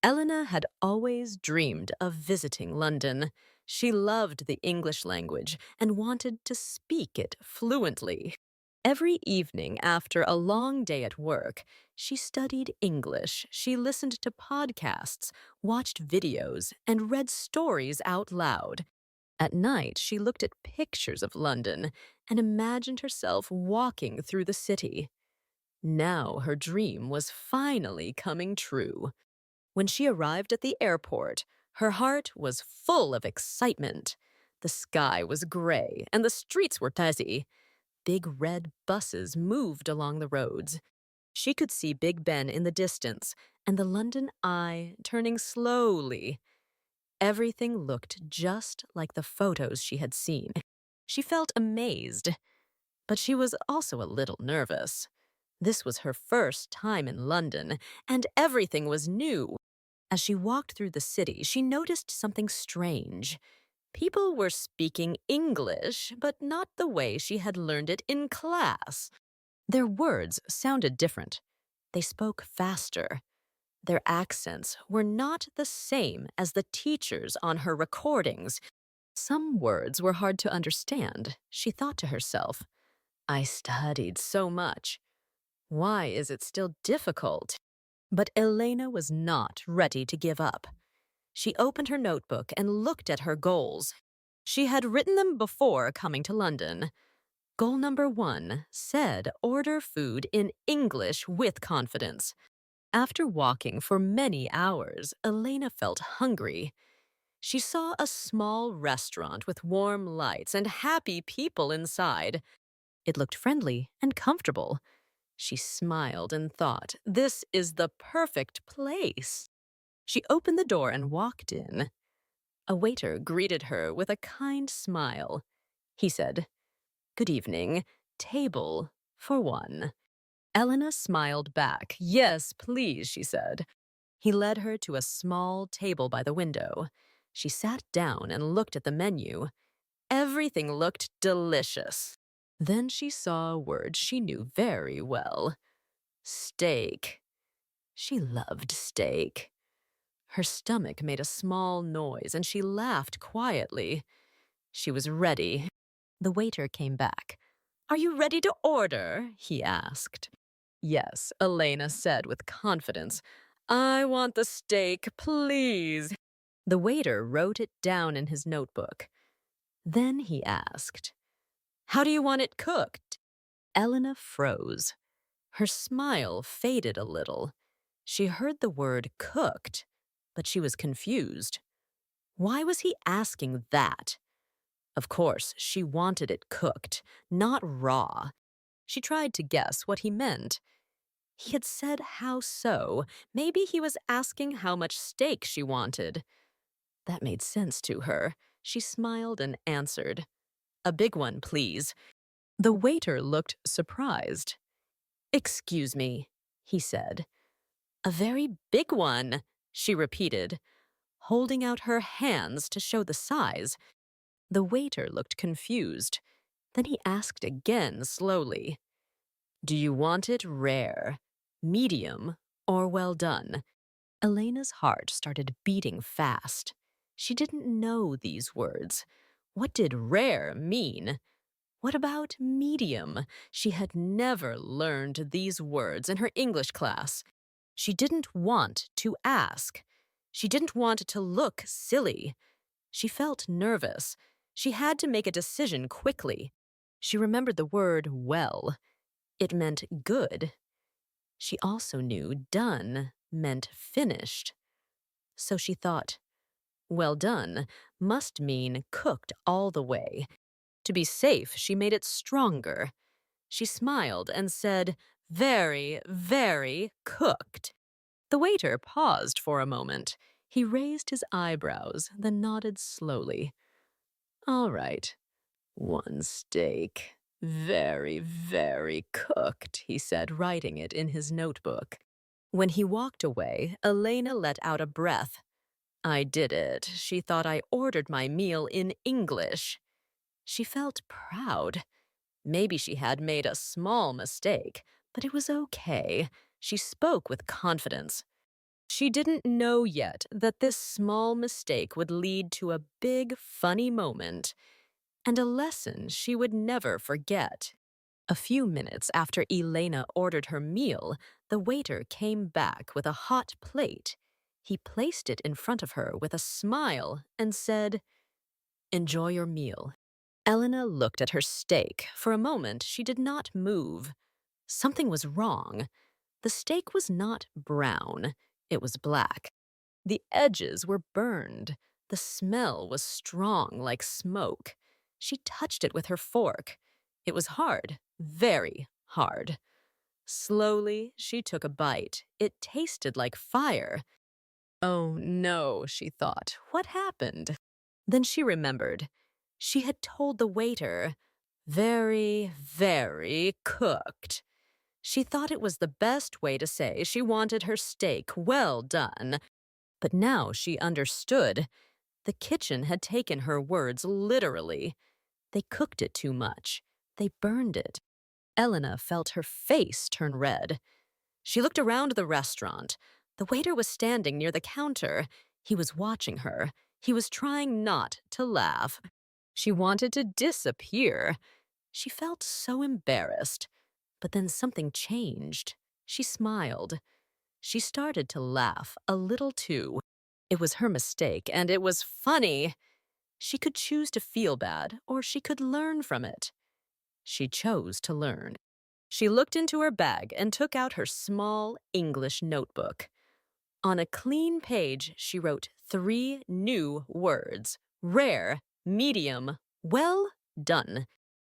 Elena had always dreamed of visiting London. She loved the English language and wanted to speak it fluently. Every evening after a long day at work, she studied English. She listened to podcasts, watched videos, and read stories out loud. At night, she looked at pictures of London and imagined herself walking through the city. Now her dream was finally coming true. When she arrived at the airport, her heart was full of excitement. The sky was gray and the streets were busy. Big red buses moved along the roads. She could see Big Ben in the distance and the London Eye turning slowly. Everything looked just like the photos she had seen. She felt amazed, but she was also a little nervous. This was her first time in London, and everything was new. As she walked through the city, she noticed something strange. People were speaking English, but not the way she had learned it in class. Their words sounded different. They spoke faster. Their accents were not the same as the teachers on her recordings. Some words were hard to understand, she thought to herself. I studied so much. Why is it still difficult? But Elena was not ready to give up. She opened her notebook and looked at her goals. She had written them before coming to London. Goal number 1 said order food in English with confidence. After walking for many hours, Elena felt hungry. She saw a small restaurant with warm lights and happy people inside. It looked friendly and comfortable. She smiled and thought, this is the perfect place. She opened the door and walked in. A waiter greeted her with a kind smile. He said, good evening, table for one. Elena smiled back. Yes, please, she said. He led her to a small table by the window. She sat down and looked at the menu. Everything looked delicious. Then she saw a word she knew very well. Steak. She loved steak. Her stomach made a small noise and she laughed quietly. She was ready. The waiter came back. Are you ready to order? He asked. Yes, Elena said with confidence. I want the steak, please. The waiter wrote it down in his notebook. Then he asked, how do you want it cooked? Elena froze. Her smile faded a little. She heard the word cooked, but she was confused. Why was he asking that? Of course, she wanted it cooked, not raw. She tried to guess what he meant. He had said how so. Maybe he was asking how much steak she wanted. That made sense to her. She smiled and answered, a big one, please. The waiter looked surprised. Excuse me, he said. A very big one, she repeated, holding out her hands to show the size. The waiter looked confused. Then he asked again slowly, do you want it rare, medium, or well done? Elena's heart started beating fast. She didn't know these words. What did rare mean? What about medium? She had never learned these words in her English class. She didn't want to ask. She didn't want to look silly. She felt nervous. She had to make a decision quickly. She remembered the word well. It meant good. She also knew done meant finished. So she thought, well done must mean cooked all the way. To be safe, she made it stronger. She smiled and said, very, very cooked. The waiter paused for a moment. He raised his eyebrows, then nodded slowly. All right, one steak. Very, very cooked, he said, writing it in his notebook. When he walked away, Elena let out a breath. I did it. She thought I ordered my meal in English. She felt proud. Maybe she had made a small mistake, but it was okay. She spoke with confidence. She didn't know yet that this small mistake would lead to a big, funny moment and a lesson she would never forget. A few minutes after Elena ordered her meal, the waiter came back with a hot plate. He placed it in front of her with a smile and said, "Enjoy your meal." Elena looked at her steak. For a moment, she did not move. Something was wrong. The steak was not brown, it was black. The edges were burned. The smell was strong like smoke. She touched it with her fork. It was hard, very hard. Slowly, she took a bite. It tasted like fire. Oh no, she thought. What happened? Then she remembered. She had told the waiter, very, very cooked. She thought it was the best way to say she wanted her steak well done. But now she understood. The kitchen had taken her words literally. They cooked it too much. They burned it. Elena felt her face turn red. She looked around the restaurant. The waiter was standing near the counter. He was watching her. He was trying not to laugh. She wanted to disappear. She felt so embarrassed. But then something changed. She smiled. She started to laugh a little too. It was her mistake, and it was funny. She could choose to feel bad, or she could learn from it. She chose to learn. She looked into her bag and took out her small English notebook. On a clean page, she wrote 3 new words: rare, medium, well done.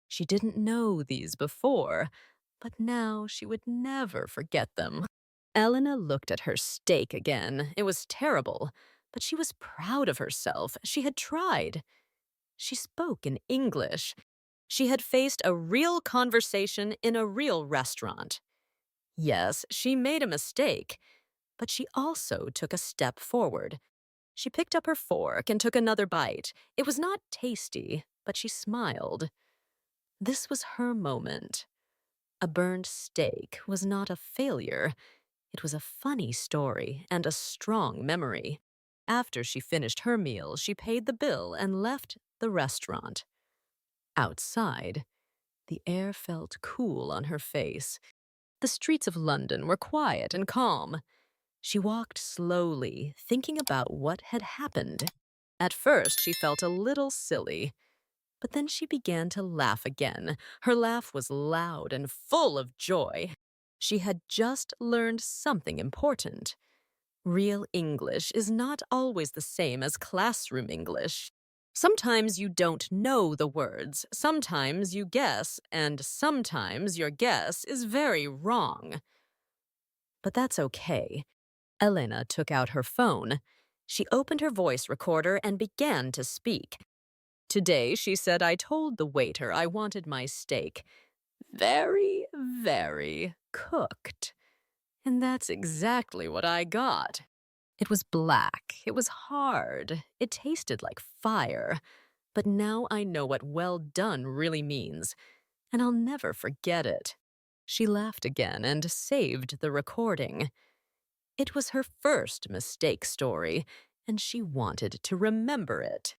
She didn't know these before, but now she would never forget them. Elena looked at her steak again. It was terrible, but she was proud of herself. She had tried. She spoke in English. She had faced a real conversation in a real restaurant. Yes, she made a mistake, but she also took a step forward. She picked up her fork and took another bite. It was not tasty, but she smiled. This was her moment. A burned steak was not a failure. It was a funny story and a strong memory. After she finished her meal, she paid the bill and left the restaurant. Outside, the air felt cool on her face. The streets of London were quiet and calm. She walked slowly, thinking about what had happened. At first, she felt a little silly, but then she began to laugh again. Her laugh was loud and full of joy. She had just learned something important. Real English is not always the same as classroom English. Sometimes you don't know the words, sometimes you guess, and sometimes your guess is very wrong. But that's okay. Elena took out her phone. She opened her voice recorder and began to speak. Today, she said, I told the waiter I wanted my steak very, very cooked. And that's exactly what I got. It was black, it was hard, it tasted like fire. But now I know what well done really means, and I'll never forget it. She laughed again and saved the recording. It was her first mistake story, and she wanted to remember it.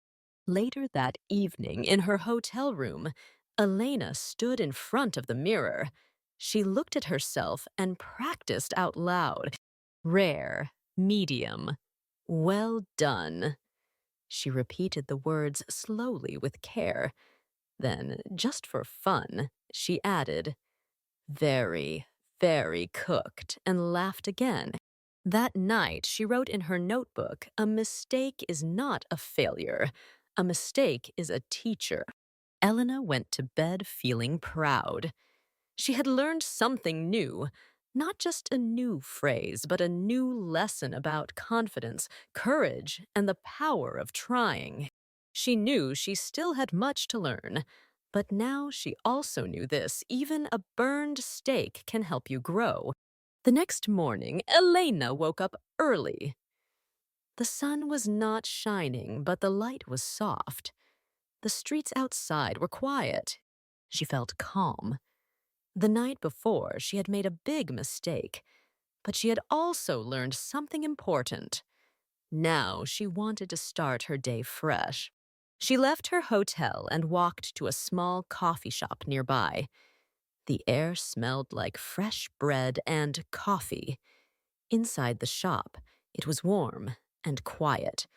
Later that evening, in her hotel room, Elena stood in front of the mirror. She looked at herself and practiced out loud. Rare, medium, well done. She repeated the words slowly with care. Then, just for fun, she added, very, very cooked, and laughed again. That night, she wrote in her notebook, a mistake is not a failure. A mistake is a teacher. Elena went to bed feeling proud. She had learned something new, not just a new phrase, but a new lesson about confidence, courage, and the power of trying. She knew she still had much to learn, but now she also knew this: even a burned steak can help you grow. The next morning, Elena woke up early. The sun was not shining, but the light was soft. The streets outside were quiet. She felt calm. The night before, she had made a big mistake, but she had also learned something important. Now she wanted to start her day fresh. She left her hotel and walked to a small coffee shop nearby. The air smelled like fresh bread and coffee. Inside the shop, it was warm and quiet.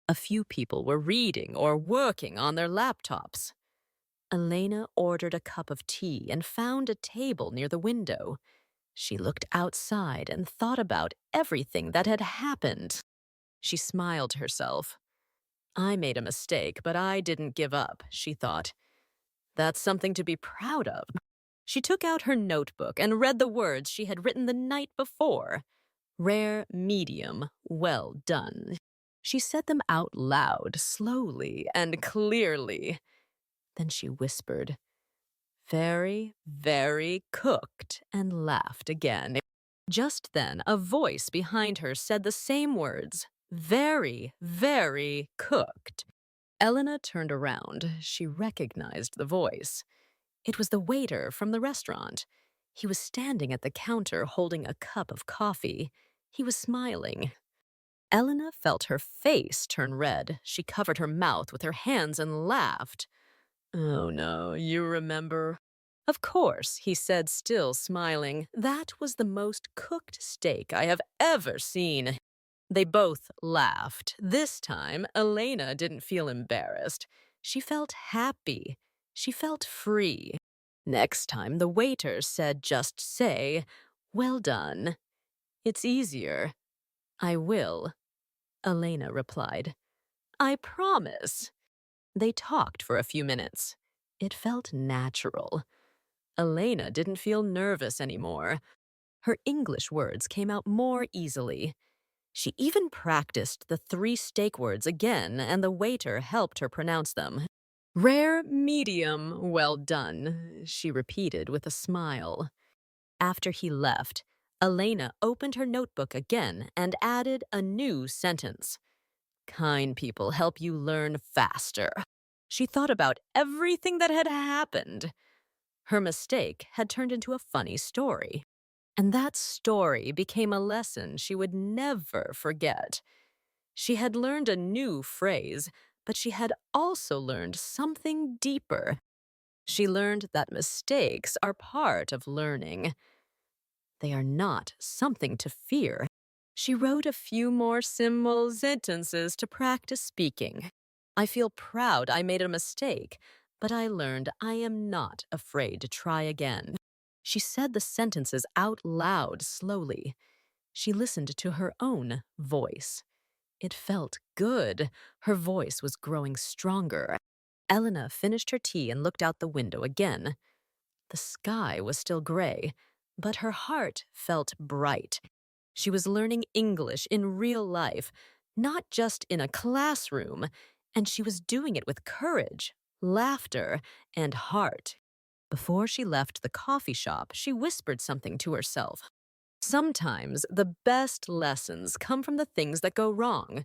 A few people were reading or working on their laptops. Elena ordered a cup of tea and found a table near the window. She looked outside and thought about everything that had happened. She smiled to herself. I made a mistake, but I didn't give up, she thought. That's something to be proud of. She took out her notebook and read the words she had written the night before. Rare, medium, well done. She said them out loud, slowly and clearly. Then she whispered, very, very cooked, and laughed again. Just then, a voice behind her said the same words, very, very cooked. Elena turned around. She recognized the voice. It was the waiter from the restaurant. He was standing at the counter holding a cup of coffee. He was smiling. Elena felt her face turn red. She covered her mouth with her hands and laughed. Oh no, you remember? Of course, he said, still smiling. That was the most cooked steak I have ever seen. They both laughed. This time, Elena didn't feel embarrassed. She felt happy. She felt free. Next time, the waiter said, just say, well done. It's easier. I will, Elena replied. I promise. They talked for a few minutes. It felt natural. Elena didn't feel nervous anymore. Her English words came out more easily. She even practiced the 3 steak words again, and the waiter helped her pronounce them. Rare, medium, well done, she repeated with a smile. After he left, Elena opened her notebook again and added a new sentence. Kind people help you learn faster. She thought about everything that had happened. Her mistake had turned into a funny story. And that story became a lesson she would never forget. She had learned a new phrase, but she had also learned something deeper. She learned that mistakes are part of learning. They are not something to fear. She wrote a few more simple sentences to practice speaking. I feel proud I made a mistake, but I learned I am not afraid to try again. She said the sentences out loud slowly. She listened to her own voice. It felt good. Her voice was growing stronger. Elena finished her tea and looked out the window again. The sky was still gray, but her heart felt bright. She was learning English in real life, not just in a classroom, and she was doing it with courage, laughter, and heart. Before she left the coffee shop, she whispered something to herself. Sometimes the best lessons come from the things that go wrong,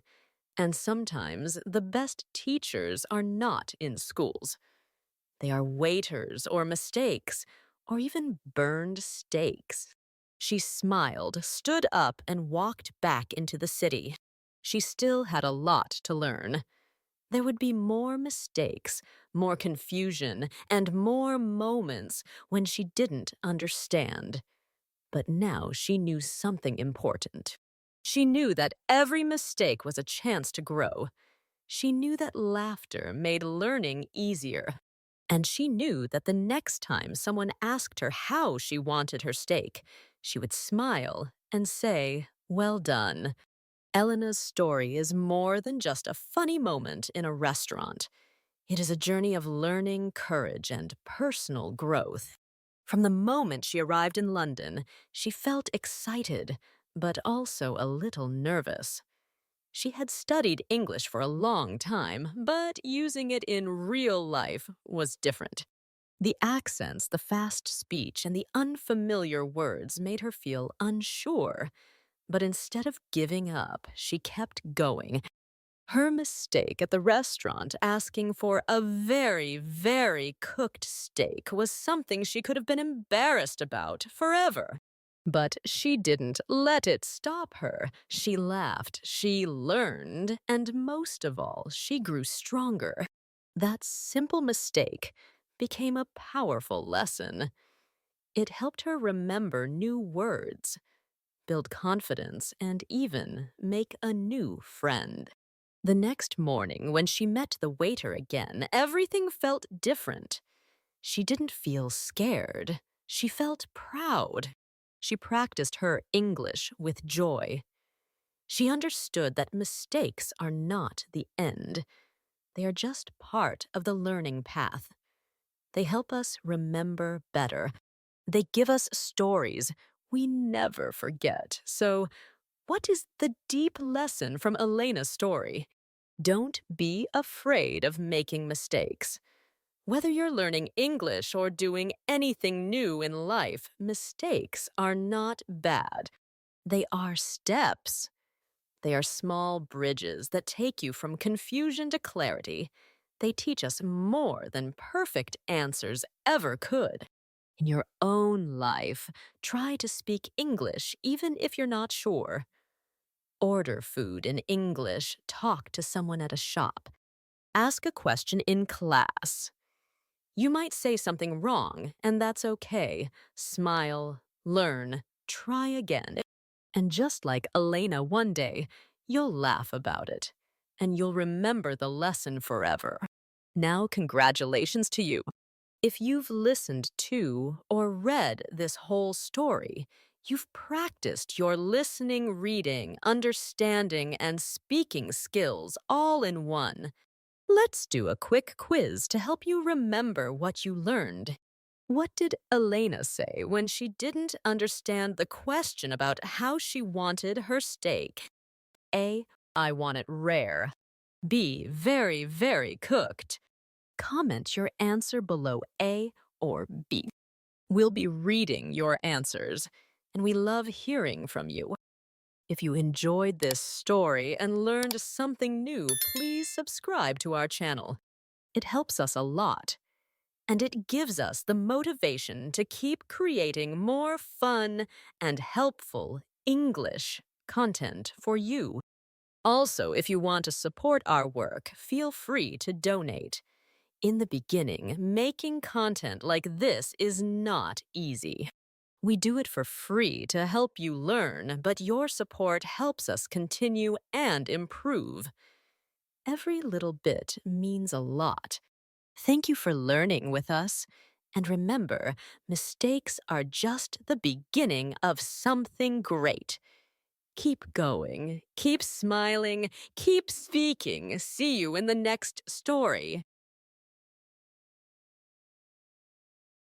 and sometimes the best teachers are not in schools. They are waiters or mistakes, or even burned steaks. She smiled, stood up, and walked back into the city. She still had a lot to learn. There would be more mistakes, more confusion, and more moments when she didn't understand. But now she knew something important. She knew that every mistake was a chance to grow. She knew that laughter made learning easier. And she knew that the next time someone asked her how she wanted her steak, she would smile and say, well done. Elena's story is more than just a funny moment in a restaurant. It is a journey of learning, courage, and personal growth. From the moment she arrived in London, she felt excited, but also a little nervous. She had studied English for a long time, but using it in real life was different. The accents, the fast speech, and the unfamiliar words made her feel unsure. But instead of giving up, she kept going. Her mistake at the restaurant asking for a very, very cooked steak was something she could have been embarrassed about forever. But she didn't let it stop her. She laughed, she learned, and most of all, she grew stronger. That simple mistake became a powerful lesson. It helped her remember new words, build confidence, and even make a new friend. The next morning, when she met the waiter again, everything felt different. She didn't feel scared. She felt proud. She practiced her English with joy. She understood that mistakes are not the end. They are just part of the learning path. They help us remember better. They give us stories we never forget. So, what is the deep lesson from Elena's story? Don't be afraid of making mistakes. Whether you're learning English or doing anything new in life, mistakes are not bad. They are steps. They are small bridges that take you from confusion to clarity. They teach us more than perfect answers ever could. In your own life, try to speak English even if you're not sure. Order food in English, talk to someone at a shop, ask a question in class. You might say something wrong, and that's okay. Smile, learn, try again. And just like Elena one day, you'll laugh about it, and you'll remember the lesson forever. Now, congratulations to you. If you've listened to or read this whole story, you've practiced your listening, reading, understanding, and speaking skills all in one. Let's do a quick quiz to help you remember what you learned. What did Elena say when she didn't understand the question about how she wanted her steak? A. I want it rare. B. Very, very cooked. Comment your answer below A or B. We'll be reading your answers, and we love hearing from you. If you enjoyed this story and learned something new, please subscribe to our channel. It helps us a lot, and it gives us the motivation to keep creating more fun and helpful English content for you. Also, if you want to support our work, feel free to donate. In the beginning, making content like this is not easy. We do it for free to help you learn, but your support helps us continue and improve. Every little bit means a lot. Thank you for learning with us. And remember, mistakes are just the beginning of something great. Keep going, keep smiling, keep speaking. See you in the next story.